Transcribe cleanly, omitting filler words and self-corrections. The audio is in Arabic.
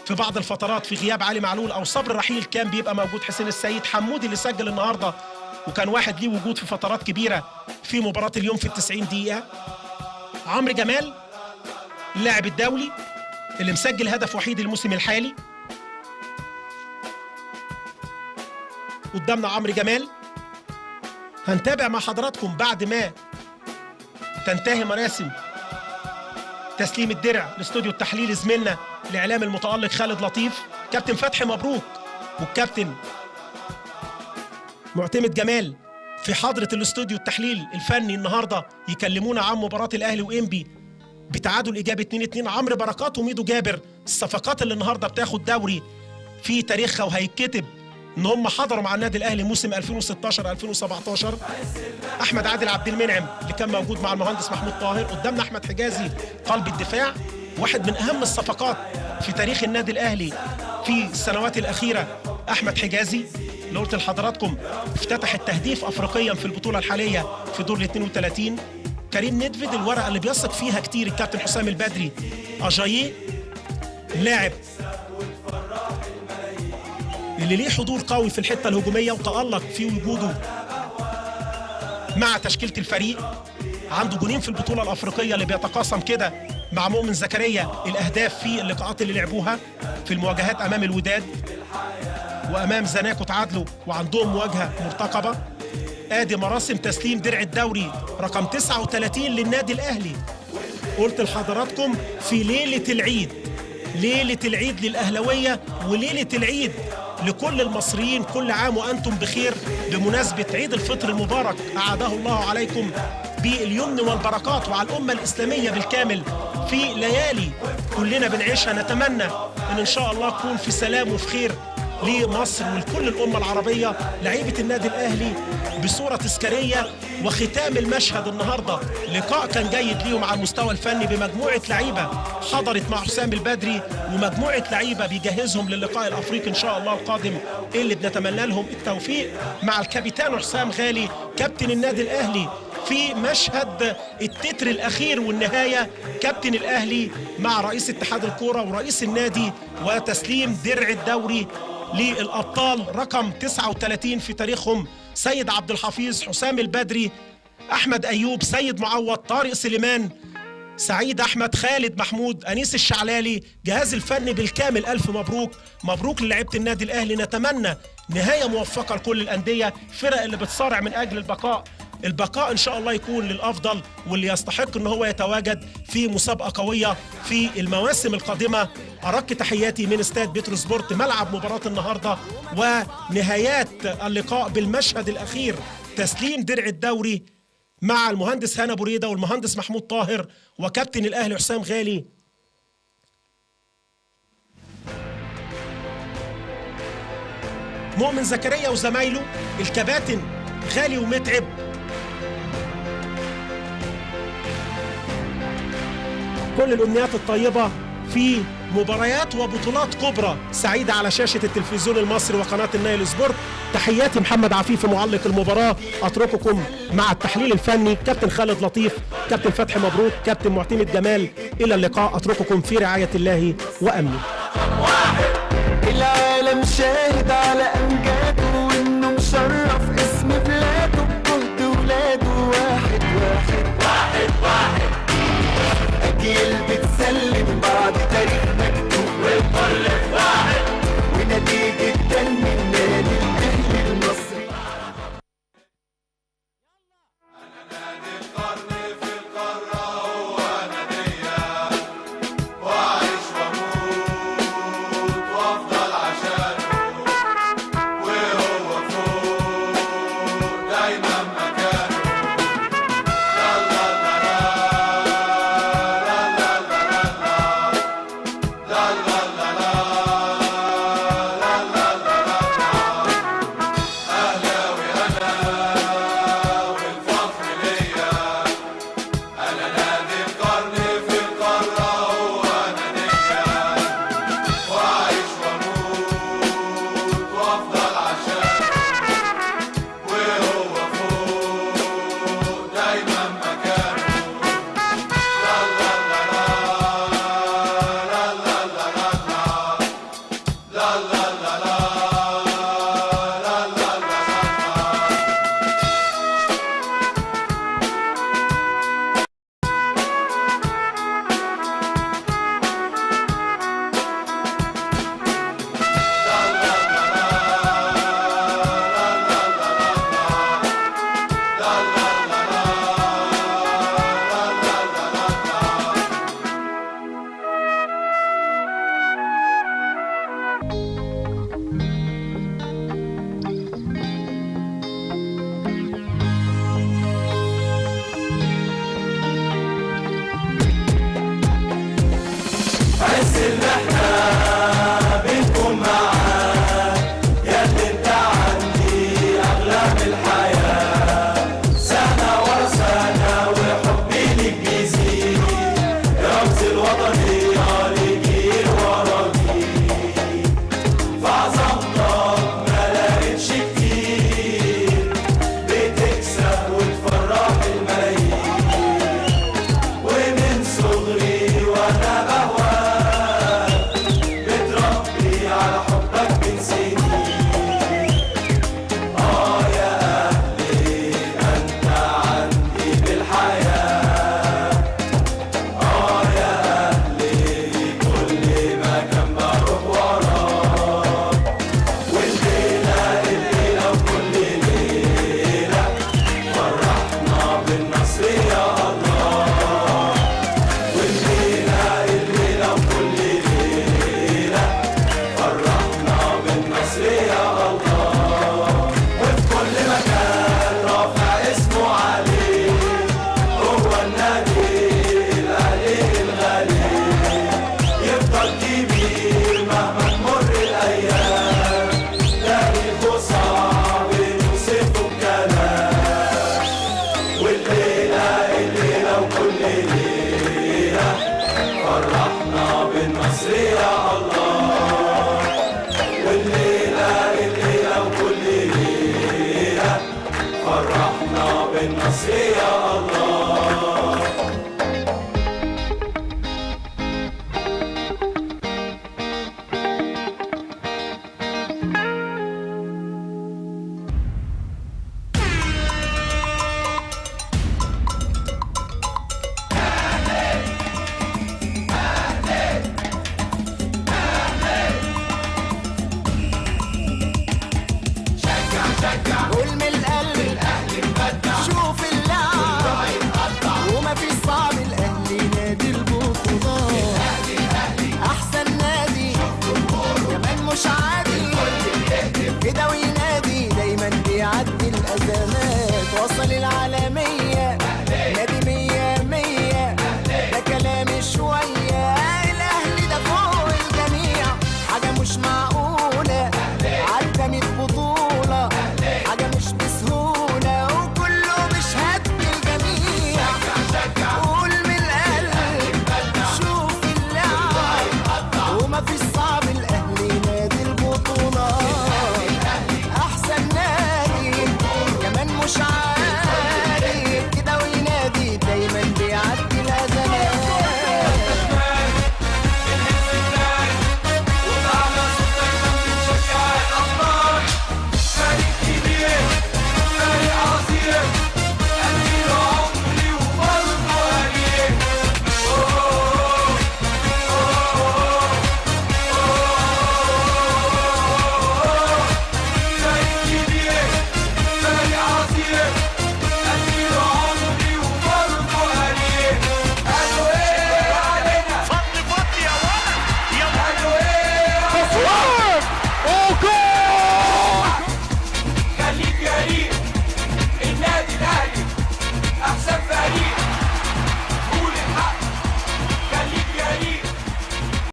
في بعض الفترات في غياب علي معلول او صبر رحيل كان بيبقى موجود حسين السيد. حمودي اللي سجل النهارده وكان واحد ليه وجود في فترات كبيره في مباراه اليوم في ال90 دقيقه. عمرو جمال اللاعب الدولي اللي مسجل هدف وحيد الموسم الحالي. قدامنا عمرو جمال. هنتابع مع حضراتكم بعد ما تنتهي مراسم تسليم الدرع لاستوديو التحليل زميلنا الاعلام المتالق خالد لطيف. كابتن فتحي مبروك والكابتن معتمد جمال في حضره الاستوديو التحليل الفني النهارده يكلمونا عن مباراه الاهلي وانبي بتعادل ايجابي 2-2. عمرو بركات وميدو جابر الصفقات اللي النهارده بتاخد دوري في تاريخها وهيتكتب ان هم حضروا مع النادي الاهلي موسم 2016-2017. احمد عادل عبد المنعم اللي كان موجود مع المهندس محمود طاهر. قدامنا احمد حجازي قلب الدفاع، واحد من اهم الصفقات في تاريخ النادي الاهلي في السنوات الاخيره. احمد حجازي اللي قلت لحضراتكم افتتح التهديف افريقيا في البطوله الحاليه في دور ال 32. كريم ندفد الورقه اللي بيثق فيها كتير الكابتن حسام البدري. اجاييه لاعب اللي ليه حضور قوي في الحته الهجوميه وتالق في وجوده مع تشكيله الفريق. عنده جونين في البطوله الافريقيه اللي بيتقاسم كده مع مؤمن زكريا الاهداف في اللقاءات اللي لعبوها في المواجهات امام الوداد وامام زناكو تعادلوا وعندهم مواجهه مرتقبه. ادي مراسم تسليم درع الدوري رقم 39 للنادي الاهلي. قلت لحضراتكم في ليله العيد، ليله العيد للاهلاويه وليله العيد لكل المصريين. كل عام وأنتم بخير بمناسبة عيد الفطر المبارك أعاده الله عليكم باليمن والبركات وعلى الأمة الإسلامية بالكامل في ليالي كلنا بنعيشها. نتمنى إن شاء الله تكون في سلام وفي خير لمصر ولكل الأمة العربية. لعيبة النادي الأهلي بصورة تذكارية وختام المشهد النهاردة. لقاء كان جيد ليهم على المستوى الفني بمجموعة لعيبة حضرت مع حسام البدري ومجموعة لعيبة بيجهزهم للقاء الأفريقي إن شاء الله القادم اللي بنتمنى لهم التوفيق مع الكابتن حسام غالي كابتن النادي الأهلي في مشهد التتر الأخير والنهاية. كابتن الأهلي مع رئيس اتحاد الكورة ورئيس النادي وتسليم درع الدوري للأبطال رقم 39 في تاريخهم. سيد عبد الحفيظ، حسام البدري، أحمد أيوب، سيد معوض، طارق سليمان، سعيد أحمد، خالد محمود، أنيس الشعلالي، جهاز الفني بالكامل. ألف مبروك، مبروك للاعيبة النادي الأهلي. نتمنى نهاية موفقة لكل الأندية فرق اللي بتصارع من أجل البقاء إن شاء الله يكون للأفضل واللي يستحق إن هو يتواجد في مسابقة قوية في المواسم القادمة. أرق تحياتي من استاد بتروسبورت ملعب مباراة النهاردة ونهايات اللقاء بالمشهد الأخير تسليم درع الدوري مع المهندس هاني بريدة والمهندس محمود طاهر وكابتن الأهلي حسام غالي. مؤمن زكريا وزمايله الكباتن غالي ومتعب. كل الأمنيات الطيبة في مباريات وبطولات كبرى سعيدة على شاشة التلفزيون المصري وقناة النايل سبورت. تحياتي محمد عفيفي معلق المباراة. أترككم مع التحليل الفني كابتن خالد لطيف، كابتن فتحي مبروك، كابتن معتمد جمال. إلى اللقاء، أترككم في رعاية الله وأمنه. العالم شاهد على أمجاده وإنه مشرف اسم بلاده بجهد ولاده. واحد واحد واحد واحد أجيال بتسلم بعد تاريخ مكتوب والكل في واحد ونتيجة جدا من نادي الأهلي المصري. أنا نادي القرن في القارة هو نادية وأعيش وأموت وأفضل عشانه وهو فوق إن إحنا بنكون معاك يا اللي أنت عندي أغلى من الحياة، سنة ورا سنة وحبي ليك بيزيد، رمز الوطنية لجيل ورا جيل، في عظمتك ما لقيتش كتير، بتكسب وتفرح الملايين، ومن صغري وأنا بهواك، بتربي على حبك من سنين. يا أهلي أنت عندي بالحياة، يا أهلي كل مكان بروح وراك، والليلة الليلة وكل ليلة فرحنا بالنصر يا الله، والليلة الليلة وكل ليلة فرحنا بالنصر يا الله، وفي كل مكان رافع اسمه عليه، هو النادي الأهلي الغالي، يفضل كبير مهما تمر الأيام، تاريخه صعب نوصفه بكلام، والليلة الليلة وكل ليلة فرحنا بالنصر يا الله، والليلة الليلة وكل ليلة فرحنا بالنصر يا